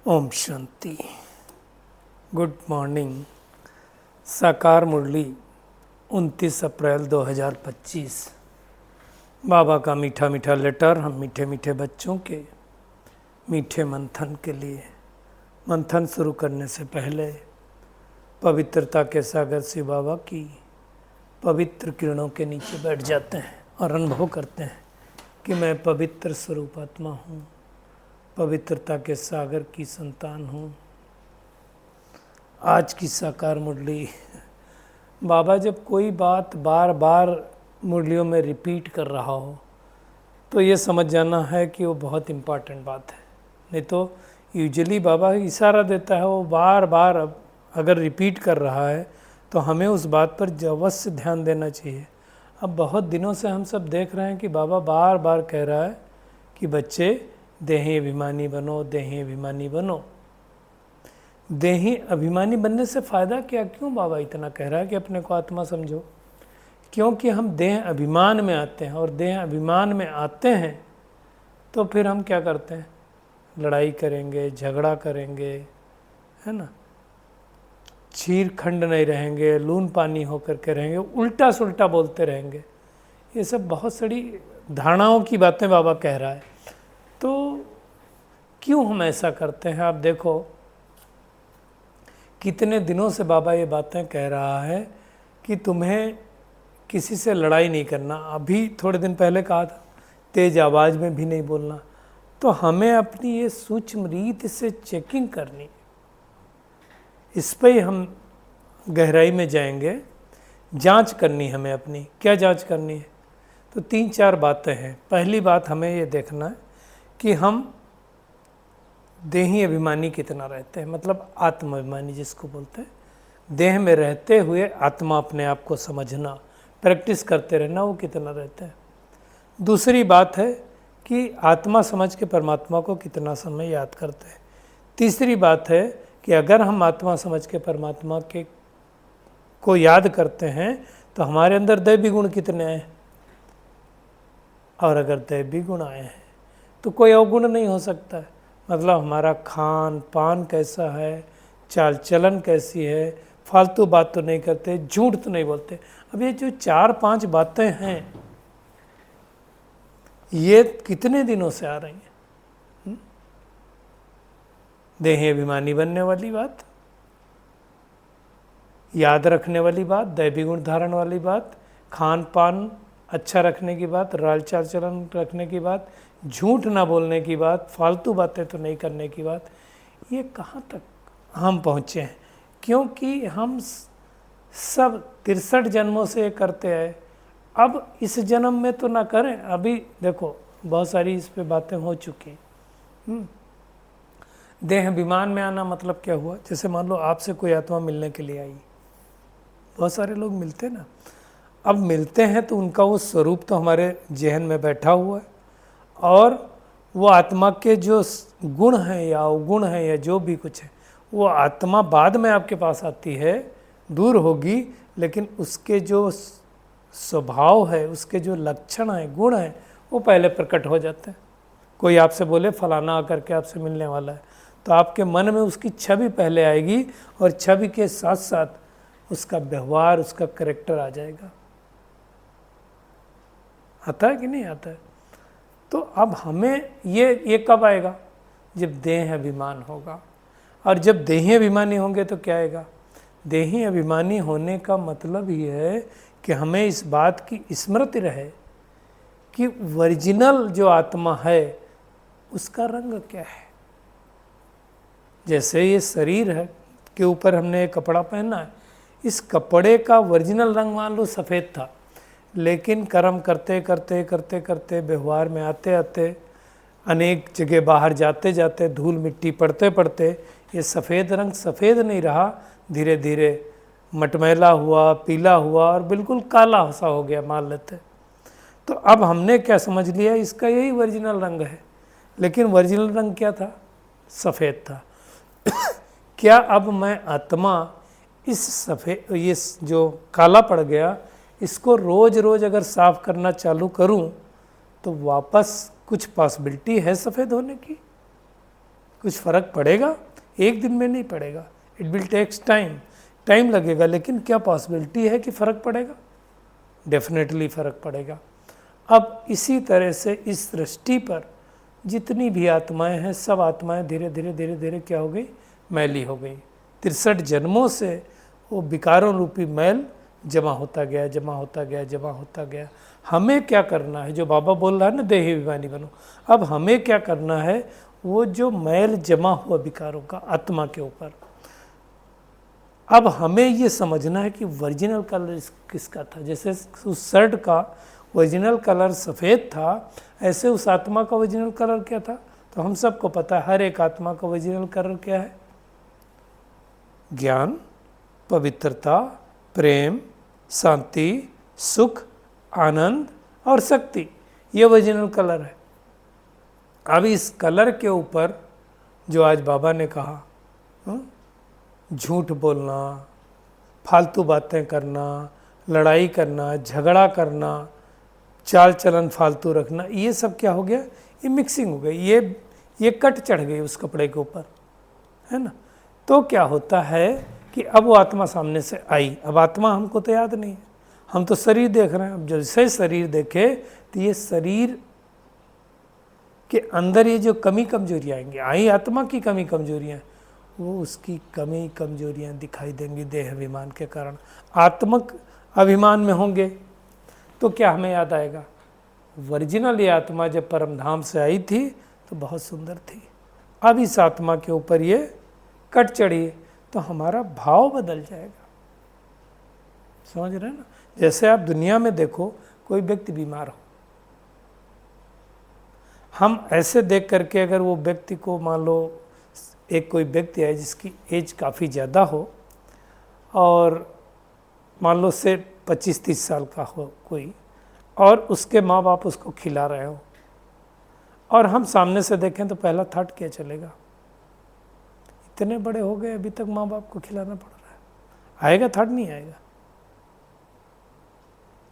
Om Shanti. Good morning. साकार मुरली 29 अप्रैल 2025। बाबा का मीठा मीठा लेटर हम मीठे मीठे बच्चों के मीठे मंथन के लिए। मंथन शुरू करने से पहले पवित्रता के सागर शिव बाबा की पवित्र किरणों के नीचे बैठ जाते हैं और अनुभव करते हैं कि मैं पवित्र स्वरूप आत्मा हूँ, पवित्रता के सागर की संतान हूँ। आज की साकार मुरली, बाबा जब कोई बात बार बार मुरलियों में रिपीट कर रहा हो तो ये समझ जाना है कि वो बहुत इम्पॉर्टेंट बात है। नहीं तो यूजुअली बाबा इशारा देता है, वो बार बार अगर रिपीट कर रहा है तो हमें उस बात पर अवश्य ध्यान देना चाहिए। अब बहुत दिनों से हम सब देख रहे हैं कि बाबा बार बार कह रहा है कि बच्चे देही अभिमानी बनो, देही अभिमानी बनो। देही अभिमानी बनने से फ़ायदा क्या? क्यों बाबा इतना कह रहा है कि अपने को आत्मा समझो? क्योंकि हम देह अभिमान में आते हैं, और देह अभिमान में आते हैं तो फिर हम क्या करते हैं? लड़ाई करेंगे, झगड़ा करेंगे, है ना, चीर खंड नहीं रहेंगे, लून पानी होकर के रहेंगे, उल्टा सुल्टा बोलते रहेंगे। ये सब बहुत सारी धारणाओं की बातें बाबा कह रहा है। तो क्यों हम ऐसा करते हैं? आप देखो, कितने दिनों से बाबा ये बातें कह रहा है कि तुम्हें किसी से लड़ाई नहीं करना। अभी थोड़े दिन पहले कहा था तेज आवाज़ में भी नहीं बोलना। तो हमें अपनी ये सूक्ष्म रीत से चेकिंग करनी, इस पर ही हम गहराई में जाएंगे। जांच करनी हमें अपनी। क्या जांच करनी है? तो 3-4 बातें हैं। पहली बात हमें ये देखना है कि हम देही अभिमानी कितना रहते हैं, मतलब आत्म अभिमानी जिसको बोलते हैं। देह में रहते हुए आत्मा अपने आप को समझना, प्रैक्टिस करते रहना, वो कितना रहते हैं। दूसरी बात है कि आत्मा समझ के परमात्मा को कितना समय याद करते हैं। तीसरी बात है कि अगर हम आत्मा समझ के परमात्मा के को याद करते हैं तो हमारे अंदर दैवी गुण कितने हैं, और अगर दैवी गुण आए हैं तो कोई अवगुण नहीं हो सकता है। मतलब हमारा खान पान कैसा है, चाल चलन कैसी है, फालतू बात तो नहीं करते, झूठ तो नहीं बोलते। अब ये जो 4-5 बातें हैं, ये कितने दिनों से आ रही हैं? देही अभिमानी बनने वाली बात, याद रखने वाली बात, दैवी गुण धारण वाली बात, खान पान अच्छा रखने की बात, राल चाल चलन रखने की बात, झूठ ना बोलने की बात, फालतू बातें तो नहीं करने की बात। ये कहाँ तक हम पहुँचे हैं? क्योंकि हम सब 63 जन्मों से ये करते आए। अब इस जन्म में तो ना करें। अभी देखो बहुत सारी इस पे बातें हो चुकी। देह अभिमान में आना मतलब क्या हुआ? जैसे मान लो आपसे कोई आत्मा मिलने के लिए आई, बहुत सारे लोग मिलते ना। अब मिलते हैं तो उनका वो स्वरूप तो हमारे जहन में बैठा हुआ है, और वो आत्मा के जो गुण हैं या अवगुण हैं या जो भी कुछ है, वो आत्मा बाद में आपके पास आती है, दूर होगी, लेकिन उसके जो स्वभाव है, उसके जो लक्षण हैं, गुण हैं, वो पहले प्रकट हो जाते हैं। कोई आपसे बोले फलाना आकर के आपसे मिलने वाला है, तो आपके मन में उसकी छवि पहले आएगी, और छवि के साथ साथ उसका व्यवहार, उसका कैरेक्टर आ जाएगा। आता है कि नहीं आता है? तो अब हमें ये कब आएगा? जब देह अभिमान होगा। और जब देही अभिमानी होंगे तो क्या आएगा? देही अभिमानी होने का मतलब ही है कि हमें इस बात की स्मृति रहे कि ओरिजिनल जो आत्मा है उसका रंग क्या है। जैसे ये शरीर है के ऊपर हमने एक कपड़ा पहना है, इस कपड़े का ओरिजिनल रंग मान लो सफ़ेद था, लेकिन कर्म करते करते करते करते व्यवहार में आते आते, अनेक जगह बाहर जाते जाते, धूल मिट्टी पड़ते पड़ते ये सफ़ेद रंग सफ़ेद नहीं रहा, धीरे धीरे मटमैला हुआ, पीला हुआ, और बिल्कुल काला सा हो गया मान लेते। तो अब हमने क्या समझ लिया? इसका यही ओरिजिनल रंग है, लेकिन ओरिजिनल रंग क्या था? सफ़ेद था। क्या अब मैं आत्मा इस सफ़ेद, ये जो काला पड़ गया, इसको रोज़ रोज़ अगर साफ़ करना चालू करूं तो वापस कुछ पॉसिबिलिटी है सफ़ेद होने की? कुछ फ़र्क पड़ेगा? एक दिन में नहीं पड़ेगा, इट विल टेक्स टाइम लगेगा, लेकिन क्या पॉसिबिलिटी है कि फ़र्क पड़ेगा? डेफिनेटली फ़र्क पड़ेगा। अब इसी तरह से इस सृष्टि पर जितनी भी आत्माएं हैं, सब आत्माएं धीरे धीरे धीरे धीरे क्या हो गई? मैली हो गई। 63 जन्मों से वो विकारों रूपी मैल जमा होता गया, जमा होता गया, जमा होता गया। हमें क्या करना है? जो बाबा बोल रहा है ना, देही अभिमानी बनो, अब हमें क्या करना है? वो जो मैल जमा हुआ विकारों का आत्मा के ऊपर, अब हमें ये समझना है कि ओरिजिनल कलर किसका था। जैसे उस शर्ट का ओरिजिनल कलर सफ़ेद था, ऐसे उस आत्मा का ओरिजिनल कलर क्या था? तो हम सबको पता है, हर एक आत्मा का ओरिजिनल कलर क्या है? ज्ञान, पवित्रता, प्रेम, शांति, सुख, आनंद और शक्ति, ये ओरिजिनल कलर है। अब इस कलर के ऊपर जो आज बाबा ने कहा, झूठ बोलना, फालतू बातें करना, लड़ाई करना, झगड़ा करना, चाल चलन फालतू रखना, ये सब क्या हो गया? ये मिक्सिंग हो गई, ये कट चढ़ गई उस कपड़े के ऊपर, है ना। तो क्या होता है कि अब वो आत्मा सामने से आई। अब आत्मा हमको तो याद नहीं है, हम तो शरीर देख रहे हैं। अब जैसे शरीर देखे तो ये शरीर के अंदर ये जो कमी कमजोरियाँ आएंगी, आई आत्मा की कमी कमजोरियाँ, वो उसकी कमी कमजोरियाँ दिखाई देंगी देह अभिमान के कारण। आत्मक अभिमान में होंगे तो क्या हमें याद आएगा? ओरिजिनल ये आत्मा जब परम धाम से आई थी तो बहुत सुंदर थी। अब इस आत्मा के ऊपर ये कट चढ़ी तो हमारा भाव बदल जाएगा। समझ रहे हैं ना? जैसे आप दुनिया में देखो, कोई व्यक्ति बीमार हो, हम ऐसे देख करके अगर वो व्यक्ति को, मान लो एक कोई व्यक्ति है जिसकी एज काफ़ी ज़्यादा हो और मान लो से 25-30 साल का हो कोई, और उसके माँ बाप उसको खिला रहे हो, और हम सामने से देखें तो पहला थॉट क्या चलेगा? इतने बड़े हो गए अभी तक माँ बाप को खिलाना पड़ रहा है। आएगा थॉट? नहीं आएगा।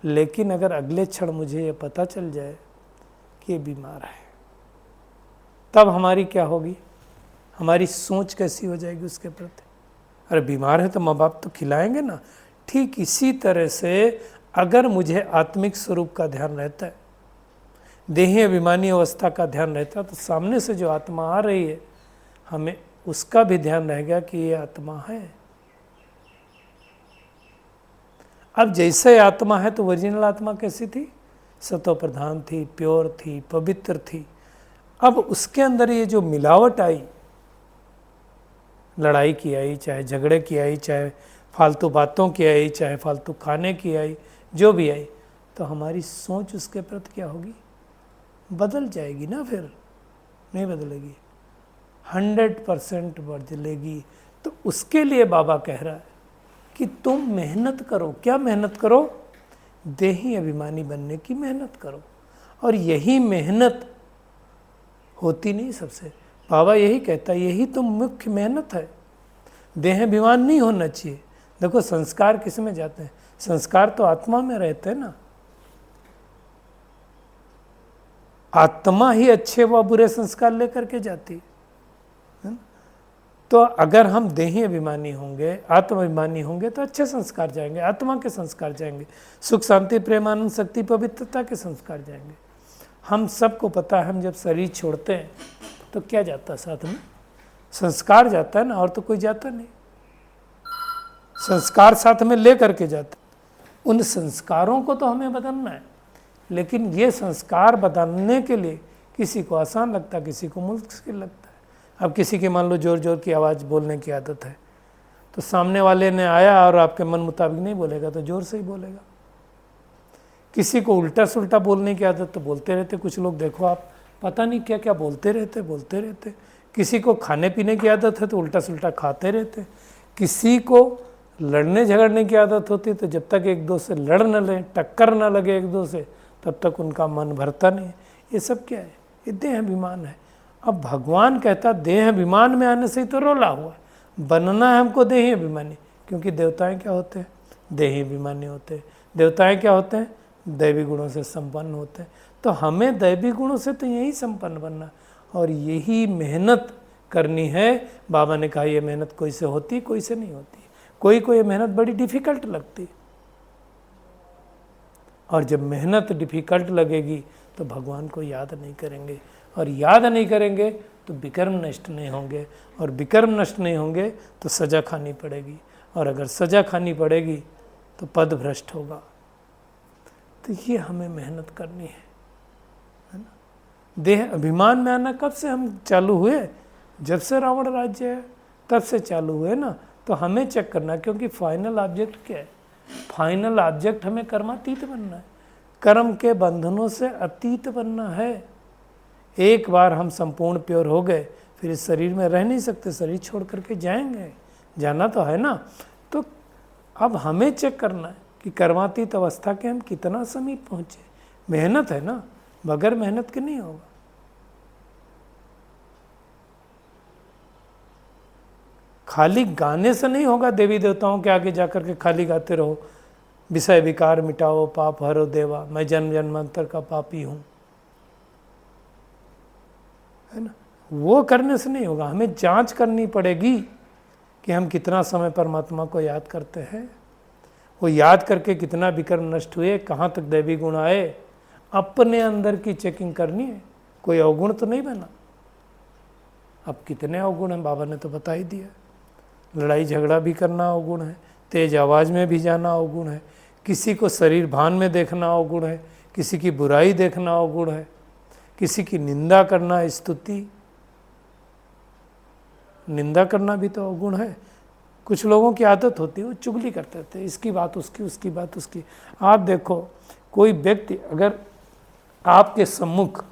लेकिन अगर अगले क्षण मुझे ये पता चल जाए कि ये बीमार है, तब हमारी क्या होगी? हमारी सोच कैसी हो जाएगी उसके प्रति? अरे बीमार है तो माँ बाप तो खिलाएंगे ना। ठीक इसी तरह से अगर मुझे आत्मिक स्वरूप का ध्यान रहता है, देही अभिमानी अवस्था का ध्यान रहता है, तो सामने से जो आत्मा आ रही है हमें उसका भी ध्यान रहेगा कि ये आत्मा है। अब जैसे आत्मा है तो ओरिजिनल आत्मा कैसी थी? सतो प्रधान थी, प्योर थी, पवित्र थी। अब उसके अंदर ये जो मिलावट आई, लड़ाई की आई, चाहे झगड़े की आई, चाहे फालतू बातों की आई, चाहे फालतू खाने की आई, जो भी आई, तो हमारी सोच उसके प्रति क्या होगी? बदल जाएगी ना। फिर नहीं बदलेगी, 100% बदलेगी। तो उसके लिए बाबा कह रहा है कि तुम मेहनत करो। क्या मेहनत करो? देही अभिमानी बनने की मेहनत करो। और यही मेहनत होती नहीं सबसे। बाबा यही कहता है, यही तो मुख्य मेहनत है। देह अभिमान नहीं होना चाहिए। देखो संस्कार किस में जाते हैं? संस्कार तो आत्मा में रहते हैं ना। आत्मा ही अच्छे व बुरे संस्कार लेकर के जाती है। तो अगर हम देही अभिमानी होंगे, आत्माभिमानी होंगे, तो अच्छे संस्कार जाएंगे, आत्मा के संस्कार जाएंगे, सुख शांति प्रेम आनंद शक्ति पवित्रता के संस्कार जाएंगे। हम सबको पता है, हम जब शरीर छोड़ते हैं तो क्या जाता है साथ में? संस्कार जाता है ना, और तो कोई जाता नहीं। संस्कार साथ में ले करके जाते। उन संस्कारों को तो हमें बदलना है, लेकिन ये संस्कार बदलने के लिए किसी को आसान लगता है, किसी को मुश्किल लगता है। अब किसी की मान लो जोर जोर की आवाज़ बोलने की आदत है, तो सामने वाले ने आया और आपके मन मुताबिक नहीं बोलेगा तो जोर से ही बोलेगा। किसी को उल्टा सुल्टा बोलने की आदत, तो बोलते रहते कुछ लोग, देखो आप पता नहीं क्या क्या बोलते रहते। किसी को खाने पीने की आदत है तो उल्टा सुल्टा खाते रहते। किसी को लड़ने झगड़ने की आदत होती है, तो जब तक एक दो से लड़ न लें, टक्कर न लगे एक दो से, तब तक उनका मन भरता नहीं। ये सब क्या है? ये देह अभिमान है। अब भगवान कहता देह अभिमान में आने से ही तो रोला हुआ, बनना है हमको देही अभिमानी। क्योंकि देवताएं क्या होते हैं? देही अभिमानी होते हैं। देवताएं क्या होते हैं? दैवी गुणों से संपन्न होते हैं। तो हमें दैवी गुणों से तो यही संपन्न बनना, और यही मेहनत करनी है। बाबा ने कहा ये मेहनत कोई से होती, कोई से नहीं होती, कोई को ये मेहनत बड़ी डिफ़िकल्ट लगती। और जब मेहनत डिफ़िकल्ट लगेगी तो भगवान को याद नहीं करेंगे, और याद नहीं करेंगे तो विकर्म नष्ट नहीं होंगे, और विकर्म नष्ट नहीं होंगे तो सज़ा खानी पड़ेगी, और अगर सज़ा खानी पड़ेगी तो पद भ्रष्ट होगा। तो ये हमें मेहनत करनी है ना। देह अभिमान में आना कब से हम चालू हुए? जब से रावण राज्य है तब से चालू हुए ना। तो हमें चेक करना, क्योंकि फाइनल ऑब्जेक्ट क्या है? फाइनल ऑब्जेक्ट हमें कर्मातीत बनना है, कर्म के बंधनों से अतीत बनना है। एक बार हम संपूर्ण प्योर हो गए फिर इस शरीर में रह नहीं सकते, शरीर छोड़ करके जाएंगे, जाना तो है ना। तो अब हमें चेक करना है कि कर्मातीत अवस्था के हम कितना समीप पहुँचे। मेहनत है ना, बगैर मेहनत के नहीं होगा। खाली गाने से नहीं होगा। देवी देवताओं के आगे जाकर के खाली गाते रहो, विषय विकार मिटाओ, पाप हरो देवा, मैं जन्म जन्मांतर का पापी हूँ, है ना। वो करने से नहीं होगा। हमें जांच करनी पड़ेगी कि हम कितना समय परमात्मा को याद करते हैं, वो याद करके कितना विकर्म नष्ट हुए, कहाँ तक दैवी गुण आए। अपने अंदर की चेकिंग करनी है, कोई अवगुण तो नहीं बना। अब कितने अवगुण हैं बाबा ने तो बता ही दिया। लड़ाई झगड़ा भी करना अवगुण है, तेज आवाज़ में भी जाना अवगुण है, किसी को शरीर भान में देखना अवगुण है, किसी की बुराई देखना अवगुण है, किसी की निंदा करना, स्तुति निंदा करना भी तो अवगुण है। कुछ लोगों की आदत होती है, वो चुगली करते थे, इसकी बात उसकी, उसकी बात उसकी। आप देखो, कोई व्यक्ति अगर आपके सम्मुख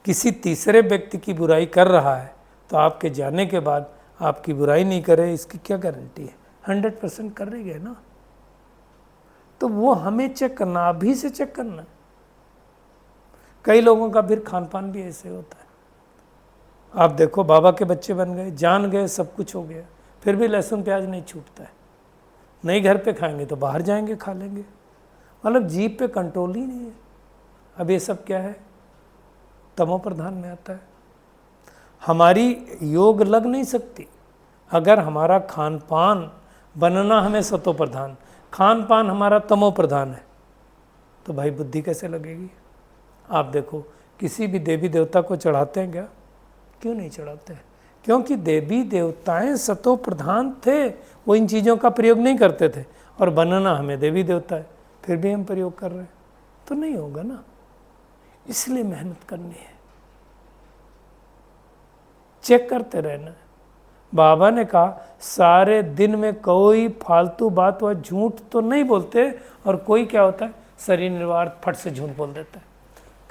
किसी तीसरे व्यक्ति की बुराई कर रहा है तो आपके जाने के बाद आपकी बुराई नहीं करे, इसकी क्या गारंटी है? 100% कर रही है ना। तो वो हमें चेक करना, अभी से चेक करना। कई लोगों का फिर खान पान भी ऐसे होता है। आप देखो, बाबा के बच्चे बन गए, जान गए, सब कुछ हो गया, फिर भी लहसुन प्याज नहीं छूटता है। नहीं घर पे खाएंगे तो बाहर जाएंगे खा लेंगे, मतलब जीभ पे कंट्रोल ही नहीं है। अब ये सब क्या है? तमो प्रधान में आता है। हमारी योग लग नहीं सकती अगर हमारा खान पान बनना हमें सतो प्रधान, खान पान हमारा तमो प्रधान है, तो भाई बुद्धि कैसे लगेगी? आप देखो, किसी भी देवी देवता को चढ़ाते हैं क्या? क्यों नहीं चढ़ाते? क्योंकि देवी देवताएं सतो प्रधान थे, वो इन चीज़ों का प्रयोग नहीं करते थे, और बनना हमें देवी देवता है, फिर भी हम प्रयोग कर रहे हैं, तो नहीं होगा ना। इसलिए मेहनत करनी है, चेक करते रहना है। बाबा ने कहा सारे दिन में कोई फालतू बात व झूठ तो नहीं बोलते, और कोई क्या होता है, शरीर निर्वार्थ फट से झूठ बोल देता है।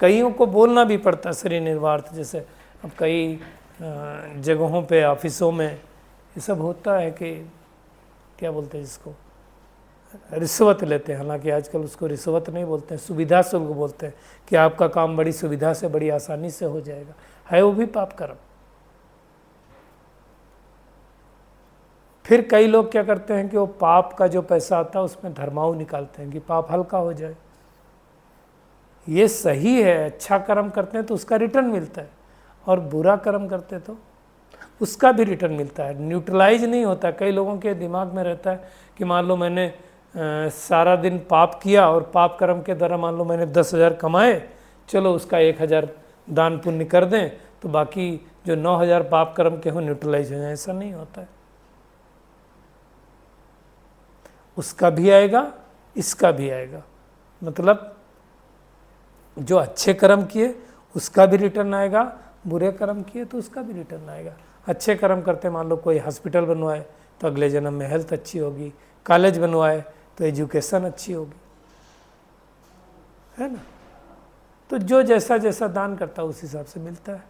कईयों को बोलना भी पड़ता है शरीर निर्वार्थ, जैसे अब कई जगहों पे, ऑफिसों में ये सब होता है कि क्या बोलते हैं जिसको, रिश्वत लेते हैं। हालांकि आजकल उसको रिश्वत नहीं बोलते हैं, सुविधा शुल्क बोलते हैं कि आपका काम बड़ी सुविधा से, बड़ी आसानी से हो जाएगा। है वो भी पाप कर्म। फिर कई लोग क्या करते हैं कि वो पाप का जो पैसा आता है उसमें धर्माऊ निकालते हैं कि पाप हल्का हो जाए। ये सही है, अच्छा कर्म करते हैं तो उसका रिटर्न मिलता है, और बुरा कर्म करते तो उसका भी रिटर्न मिलता है। न्यूट्रलाइज नहीं होता। कई लोगों के दिमाग में रहता है कि मान लो मैंने सारा दिन पाप किया और पाप कर्म के द्वारा मान लो मैंने 10,000 कमाए, चलो उसका 1,000 दान पुण्य कर दें तो बाकी जो 9,000 पाप कर्म के हो न्यूट्रलाइज हो जाए। ऐसा नहीं होता है। उसका भी आएगा, इसका भी आएगा। मतलब जो अच्छे कर्म किए उसका भी रिटर्न आएगा, बुरे कर्म किए तो उसका भी रिटर्न आएगा। अच्छे कर्म करते मान लो कोई हॉस्पिटल बनवाए तो अगले जन्म में हेल्थ अच्छी होगी, कॉलेज बनवाए तो एजुकेशन अच्छी होगी, है ना। तो जो जैसा जैसा दान करता है उस हिसाब से मिलता है।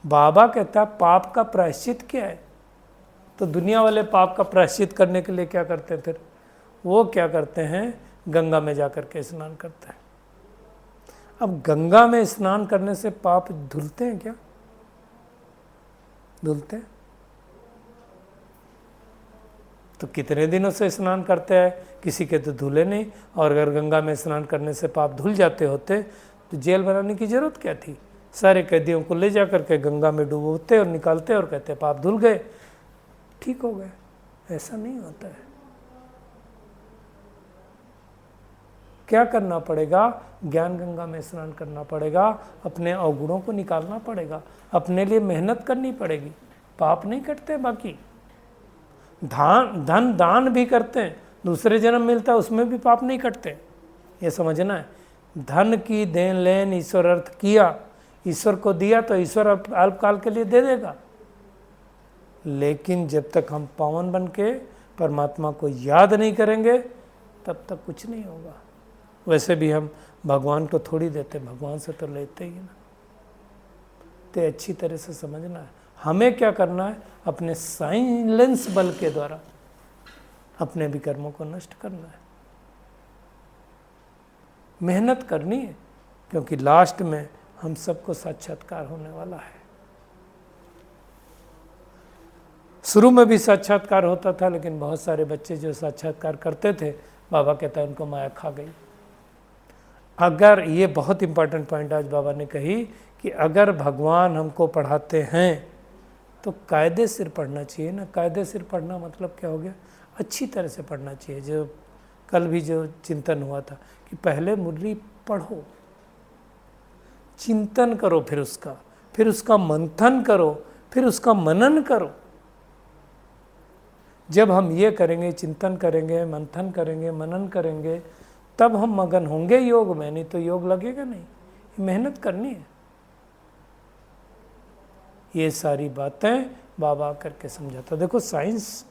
बाबा कहता है पाप का प्रायश्चित क्या है? तो दुनिया वाले पाप का प्रायश्चित करने के लिए क्या करते हैं? फिर वो क्या करते हैं, गंगा में जाकर के स्नान करते हैं। अब गंगा में स्नान करने से पाप धुलते हैं क्या? धुलते हैं। तो कितने दिनों से स्नान करते हैं, किसी के तो धुले नहीं। और अगर गंगा में स्नान करने से पाप धुल जाते होते तो जेल बनाने की जरूरत क्या थी? सारे कैदियों को ले जा करके गंगा में डुबोते और निकालते और कहते पाप धुल गए, ठीक हो गए। ऐसा नहीं होता है। क्या करना पड़ेगा? ज्ञान गंगा में स्नान करना पड़ेगा, अपने अवगुणों को निकालना पड़ेगा, अपने लिए मेहनत करनी पड़ेगी। पाप नहीं कटते। बाकी धन दान भी करते हैं, दूसरे जन्म मिलता है, उसमें भी पाप नहीं कटते। ये समझना है। धन की देन लेन ईश्वर अर्थ किया, ईश्वर को दिया तो ईश्वर अल्पकाल के लिए दे देगा, लेकिन जब तक हम पावन बन के परमात्मा को याद नहीं करेंगे तब तक कुछ नहीं होगा। वैसे भी हम भगवान को थोड़ी देते, भगवान से तो लेते ही ना। तो अच्छी तरह से समझना है। हमें क्या करना है? अपने साइलेंस बल के द्वारा अपने विकर्मों को नष्ट करना है, मेहनत करनी है, क्योंकि लास्ट में हम सबको साक्षात्कार होने वाला है। शुरू में भी साक्षात्कार होता था, लेकिन बहुत सारे बच्चे जो साक्षात्कार करते थे, बाबा कहता है उनको माया खा गई। अगर ये बहुत इंपॉर्टेंट पॉइंट आज बाबा ने कही कि अगर भगवान हमको पढ़ाते हैं तो कायदे सिर पढ़ना चाहिए ना। कायदे सिर पढ़ना मतलब क्या हो गया? अच्छी तरह से पढ़ना चाहिए। जो कल भी जो चिंतन हुआ था कि पहले मुरली पढ़ो, चिंतन करो, फिर उसका मंथन करो, फिर उसका मनन करो। जब हम ये करेंगे, चिंतन करेंगे, मंथन करेंगे, मनन करेंगे, तब हम मगन होंगे योग में, नहीं तो योग लगेगा नहीं। मेहनत करनी है। ये सारी बातें बाबा करके समझाता। देखो, साइंस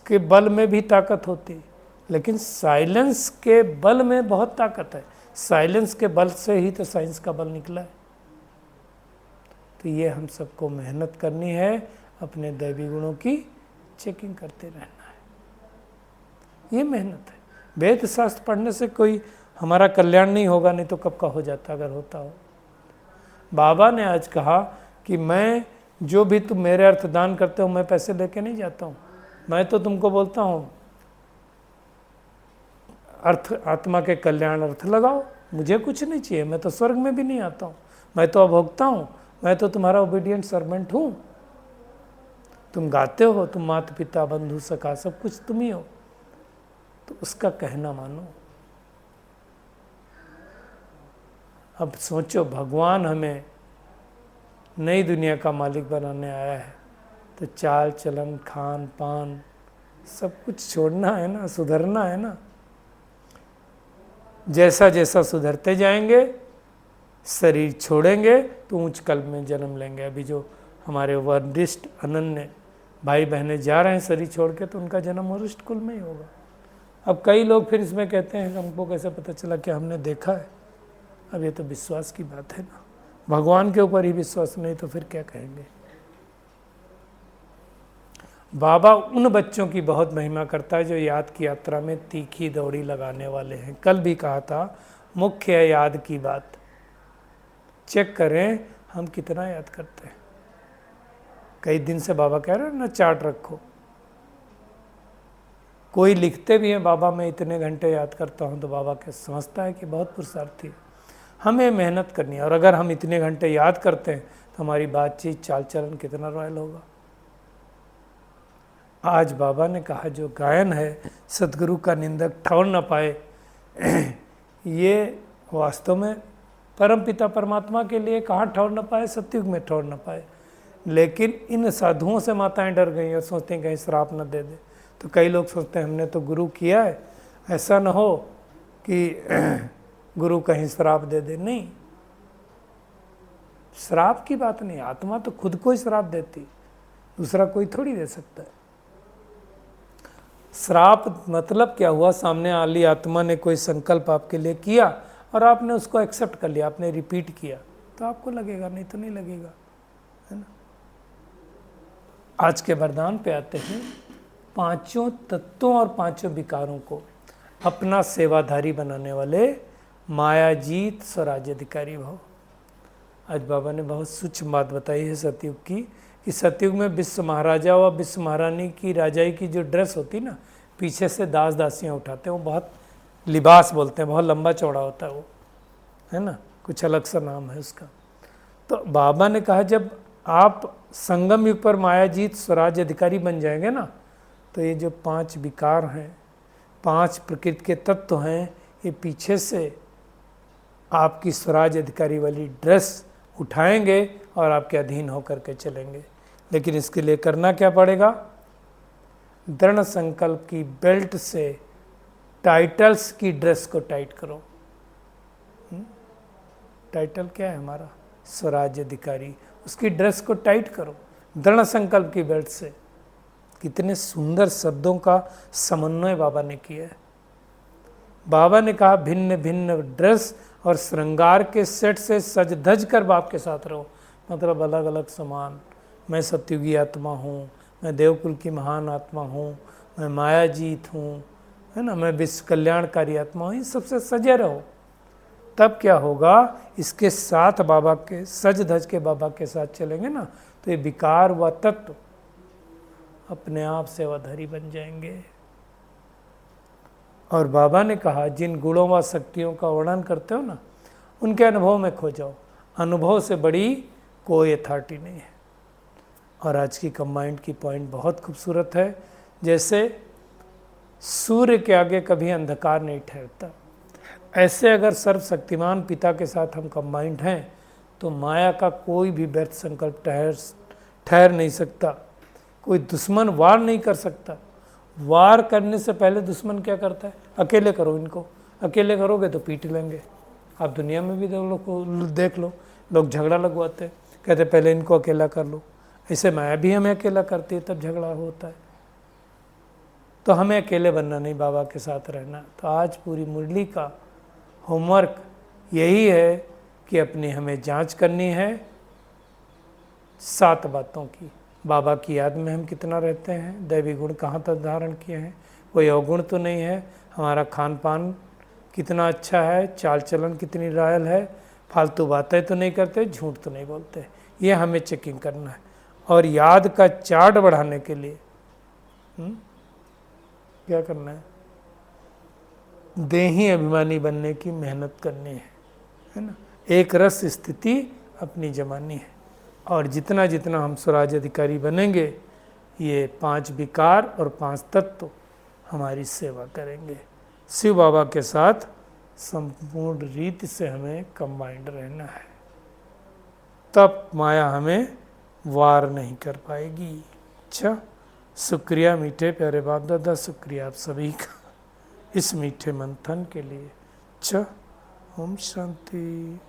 के बल में भी ताकत होती है, लेकिन साइलेंस के बल में बहुत ताकत है। साइलेंस के बल से ही तो साइंस का बल निकला है। तो ये हम सबको मेहनत करनी है, अपने दैवी गुणों की चेकिंग करते रहना है। ये मेहनत है। वेद शास्त्र पढ़ने से कोई हमारा कल्याण नहीं होगा, नहीं तो कब का हो जाता अगर होता हो। बाबा ने आज कहा कि मैं जो भी तुम मेरे अर्थ दान करते हो, मैं पैसे लेके नहीं जाता हूँ। मैं तो तुमको बोलता हूँ अर्थ, आत्मा के कल्याण अर्थ लगाओ, मुझे कुछ नहीं चाहिए। मैं तो स्वर्ग में भी नहीं आता हूँ, मैं तो अभोक्ता हूँ, मैं तो तुम्हारा ओबीडियंट सर्वेंट हूँ। तुम गाते हो, तुम माता पिता बंधु सखा सब कुछ तुम ही हो, तो उसका कहना मानो। अब सोचो, भगवान हमें नई दुनिया का मालिक बनाने आया है, तो चाल चलन खान पान सब कुछ छोड़ना है ना, सुधरना है ना। जैसा जैसा सुधरते जाएंगे, शरीर छोड़ेंगे तो ऊंच कल्प में जन्म लेंगे। अभी जो हमारे वरिष्ठ अनन्य भाई बहनें जा रहे हैं शरीर छोड़ के, तो उनका जन्म वरिष्ठ कुल में ही होगा। अब कई लोग फिर इसमें कहते हैं हमको कैसे पता चला कि हमने देखा है। अब ये तो विश्वास की बात है ना। भगवान के ऊपर ही विश्वास नहीं तो फिर क्या कहेंगे। बाबा उन बच्चों की बहुत महिमा करता है जो याद की यात्रा में तीखी दौड़ी लगाने वाले हैं। कल भी कहा था, मुख्य याद की बात चेक करें हम कितना याद करते हैं। कई दिन से बाबा कह रहे हैं ना, चार्ट रखो। कोई लिखते भी हैं बाबा मैं इतने घंटे याद करता हूं, तो बाबा क्या समझता है कि बहुत पुरुषार्थी। हमें मेहनत करनी है, और अगर हम इतने घंटे याद करते हैं तो हमारी बातचीत चाल चलन कितना रॉयल होगा। आज बाबा ने कहा जो गायन है सदगुरु का निंदक ठौर न पाए, ये वास्तव में परम पिता परमात्मा के लिए कहाँ ठौर न पाए, सतयुग में ठौर न पाए। लेकिन इन साधुओं से माताएं डर गई और सोचते हैं कहीं श्राप न दे दे। तो कई लोग सोचते हैं हमने तो गुरु किया है, ऐसा न हो कि गुरु कहीं श्राप दे दे। नहीं, श्राप की बात नहीं, आत्मा तो खुद को ही श्राप देती, दूसरा कोई थोड़ी दे सकता है। श्राप मतलब क्या हुआ, सामने वाली आत्मा ने कोई संकल्प आपके लिए किया और आपने उसको एक्सेप्ट कर लिया, आपने रिपीट किया, तो आपको लगेगा, नहीं तो नहीं लगेगा, है ना। आज के वरदान पे आते हैं। पांचों तत्वों और पांचों विकारों को अपना सेवाधारी बनाने वाले मायाजीत स्वराज्याधिकारी भव। आज बाबा ने बहुत सूक्ष्म बात बताई है सतयुग की, कि सतयुग में विश्व महाराजा व विश्व महारानी की राजाई की जो ड्रेस होती ना, पीछे से दास दासियाँ उठाते हैं, वो बहुत लिबास बोलते हैं, बहुत लंबा चौड़ा होता है वो, है ना, कुछ अलग सा नाम है उसका। तो बाबा ने कहा जब आप संगम युग पर मायाजीत स्वराज अधिकारी बन जाएंगे ना, तो ये जो 5 विकार हैं, 5 प्रकृति के तत्व हैं, ये पीछे से आपकी स्वराज अधिकारी वाली ड्रेस उठाएंगे और आपके अधीन होकर के चलेंगे। लेकिन इसके लिए करना क्या पड़ेगा? दृढ़ संकल्प की बेल्ट से टाइटल्स की ड्रेस को टाइट करो। टाइटल क्या है हमारा? स्वराज अधिकारी। उसकी ड्रेस को टाइट करो दृढ़ संकल्प की बेल्ट से। कितने सुंदर शब्दों का समन्वय बाबा ने किया है। बाबा ने कहा भिन्न भिन्न ड्रेस और श्रृंगार के सेट से सज धज कर बाप के साथ रहो। मतलब अलग अलग समान। मैं सत्युगी आत्मा हूँ, मैं देवकुल की महान आत्मा हूँ, मैं मायाजीत हूँ, है ना, मैं विश्व कल्याणकारी आत्मा हूँ। इन सबसे सजे रहो। तब क्या होगा? इसके साथ बाबा के सज धज के बाबा के साथ चलेंगे ना, तो ये विकार व तत्व अपने आप सेवाधारी बन जाएंगे। और बाबा ने कहा जिन गुणों व शक्तियों का वर्णन करते हो ना, उनके अनुभव में खो जाओ। अनुभव से बड़ी कोई अथॉरिटी नहीं है। और आज की कंबाइंड की पॉइंट बहुत खूबसूरत है। जैसे सूर्य के आगे कभी अंधकार नहीं ठहरता, ऐसे अगर सर्वशक्तिमान पिता के साथ हम कंबाइंड हैं तो माया का कोई भी व्यर्थ संकल्प ठहर नहीं सकता। कोई दुश्मन वार नहीं कर सकता। वार करने से पहले दुश्मन क्या करता है? अकेले करो इनको, अकेले करोगे तो पीट लेंगे। आप दुनिया में भी देख लो, लोग झगड़ा लगवाते हैं, कहते पहले इनको अकेला कर लो। ऐसे माया भी हमें अकेला करती है, तब झगड़ा होता है। तो हमें अकेले बनना नहीं, बाबा के साथ रहना। तो आज पूरी मुरली का होमवर्क यही है कि अपनी हमें जांच करनी है 7 बातों की। बाबा की याद में हम कितना रहते हैं, दैवी गुण कहाँ तक धारण किए हैं, कोई अवगुण तो नहीं है, हमारा खान पान कितना अच्छा है, चाल चलन कितनी रॉयल है, फालतू बातें तो नहीं करते, झूठ तो नहीं बोलते। ये हमें चेकिंग करना है। और याद का चार्ट बढ़ाने के लिए क्या करना है? देही अभिमानी बनने की मेहनत करनी है ना। एक रस स्थिति अपनी जमानी है। और जितना जितना हम स्वराज अधिकारी बनेंगे, ये 5 विकार और 5 तत्व हमारी सेवा करेंगे। शिव बाबा के साथ संपूर्ण रीति से हमें कंबाइंड रहना है, तब माया हमें वार नहीं कर पाएगी। अच्छा, शुक्रिया मीठे प्यारे बाप दादा, शुक्रिया आप सभी का इस मीठे मंथन के लिए। अच्छा, ओम शांति।